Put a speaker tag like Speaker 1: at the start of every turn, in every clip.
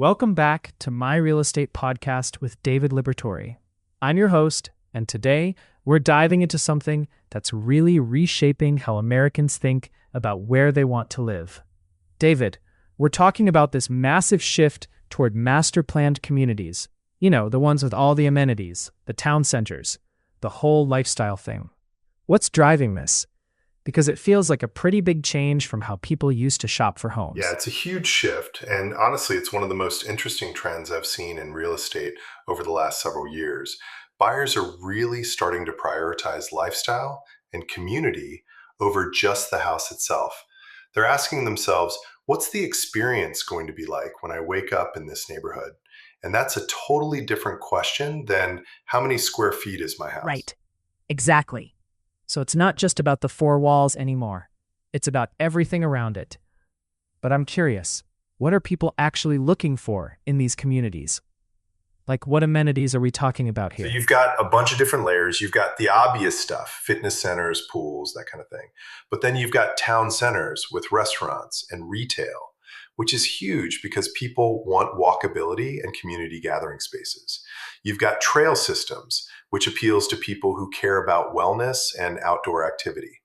Speaker 1: Welcome back to My Real Estate Podcast with David Liberatore. I'm your host, and today we're diving into something that's really reshaping how Americans think about where they want to live. David, we're talking about this massive shift toward master-planned communities. You know, the ones with all the amenities, the town centers, the whole lifestyle thing. What's driving this? Because it feels like a pretty big change from how people used to shop for homes.
Speaker 2: Yeah, it's a huge shift. And honestly, it's one of the most interesting trends I've seen in real estate over the last several years. Buyers are really starting to prioritize lifestyle and community over just the house itself. They're asking themselves, what's the experience going to be like when I wake up in this neighborhood? And that's a totally different question than how many square feet is my house?
Speaker 1: Right. Exactly. So it's not just about the four walls anymore. It's about everything around it. But I'm curious, what are people actually looking for in these communities? Like, what amenities are we talking about here?
Speaker 2: So you've got a bunch of different layers. You've got the obvious stuff, fitness centers, pools, that kind of thing. But then you've got town centers with restaurants and retail, which is huge because people want walkability and community gathering spaces. You've got trail systems, which appeals to people who care about wellness and outdoor activity.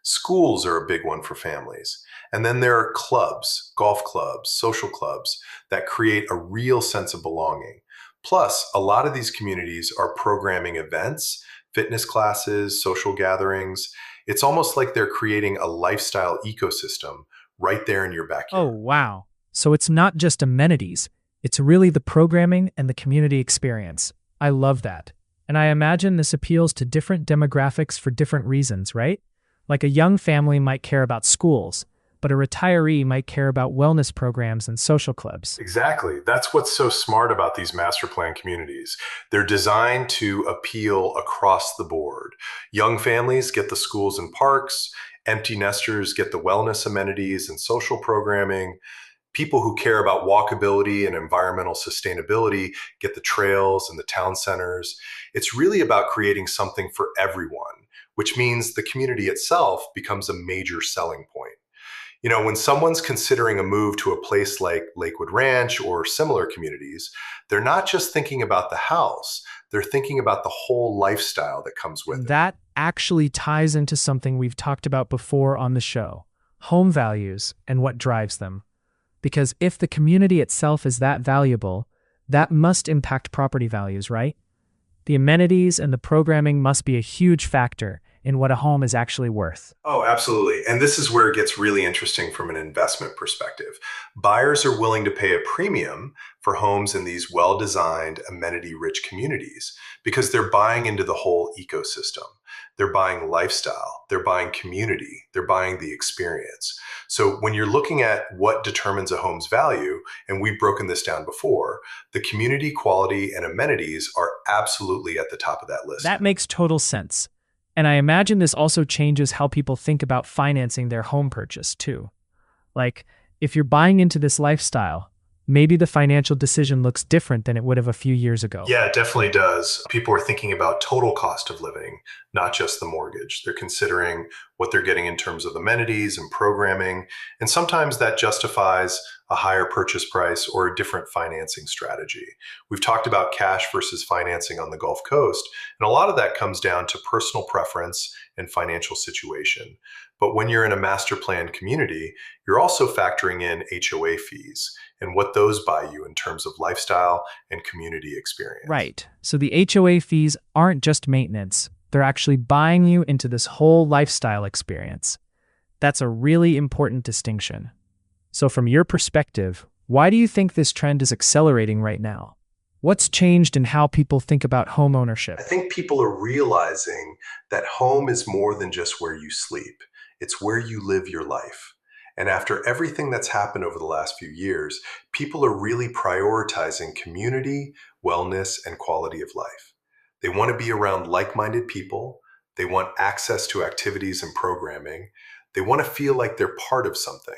Speaker 2: Schools are a big one for families. And then there are clubs, golf clubs, social clubs that create a real sense of belonging. Plus, a lot of these communities are programming events, fitness classes, social gatherings. It's almost like they're creating a lifestyle ecosystem right there in your backyard.
Speaker 1: Oh, wow. So it's not just amenities. It's really the programming and the community experience. I love that. And I imagine this appeals to different demographics for different reasons, right? Like a young family might care about schools, but a retiree might care about wellness programs and social clubs.
Speaker 2: Exactly. That's what's so smart about these master plan communities. They're designed to appeal across the board. Young families get the schools and parks. Empty nesters get the wellness amenities and social programming. People who care about walkability and environmental sustainability get the trails and the town centers. It's really about creating something for everyone, which means the community itself becomes a major selling point. You know, when someone's considering a move to a place like Lakewood Ranch or similar communities, they're not just thinking about the house, they're thinking about the whole lifestyle that comes with it.
Speaker 1: That actually ties into something we've talked about before on the show, home values and what drives them. Because if the community itself is that valuable, that must impact property values, right? The amenities and the programming must be a huge factor in what a home is actually worth.
Speaker 2: Oh, absolutely. And this is where it gets really interesting from an investment perspective. Buyers are willing to pay a premium for homes in these well-designed, amenity-rich communities because they're buying into the whole ecosystem. They're buying lifestyle, they're buying community, they're buying the experience. So when you're looking at what determines a home's value, and we've broken this down before, the community quality and amenities are absolutely at the top of that list.
Speaker 1: That makes total sense. And I imagine this also changes how people think about financing their home purchase too. Like, if you're buying into this lifestyle, maybe the financial decision looks different than it would have a few years ago.
Speaker 2: Yeah, it definitely does. People are thinking about total cost of living, not just the mortgage. They're considering what they're getting in terms of amenities and programming. And sometimes that justifies a higher purchase price or a different financing strategy. We've talked about cash versus financing on the Gulf Coast, and a lot of that comes down to personal preference and financial situation. But when you're in a master planned community, you're also factoring in HOA fees and what those buy you in terms of lifestyle and community experience.
Speaker 1: Right. So the HOA fees aren't just maintenance. They're actually buying you into this whole lifestyle experience. That's a really important distinction. So from your perspective, why do you think this trend is accelerating right now? What's changed in how people think about home ownership?
Speaker 2: I think people are realizing that home is more than just where you sleep. It's where you live your life. And after everything that's happened over the last few years, people are really prioritizing community, wellness, and quality of life. They want to be around like-minded people. They want access to activities and programming. They want to feel like they're part of something.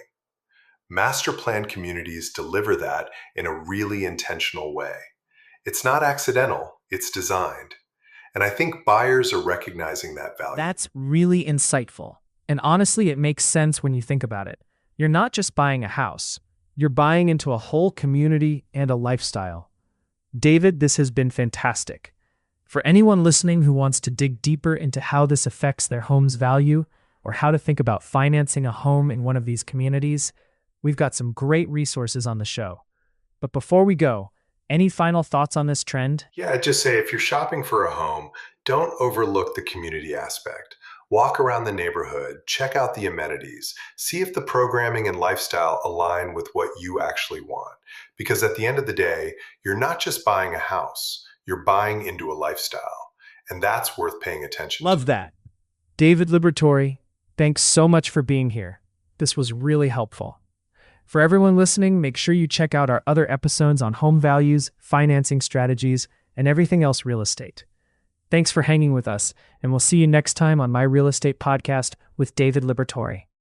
Speaker 2: Master planned communities deliver that in a really intentional way. It's not accidental, it's designed. And I think buyers are recognizing that value.
Speaker 1: That's really insightful. And honestly, it makes sense when you think about it. You're not just buying a house. You're buying into a whole community and a lifestyle. David, this has been fantastic. For anyone listening who wants to dig deeper into how this affects their home's value or how to think about financing a home in one of these communities, we've got some great resources on the show. But before we go, any final thoughts on this trend?
Speaker 2: Yeah, I'd just say if you're shopping for a home, don't overlook the community aspect. Walk around the neighborhood, check out the amenities, see if the programming and lifestyle align with what you actually want. Because at the end of the day, you're not just buying a house, you're buying into a lifestyle. And that's worth paying attention to.
Speaker 1: Love that. David Liberatore, thanks so much for being here. This was really helpful. For everyone listening, make sure you check out our other episodes on home values, financing strategies, and everything else real estate. Thanks for hanging with us, and we'll see you next time on My Real Estate Podcast with David Liberatore.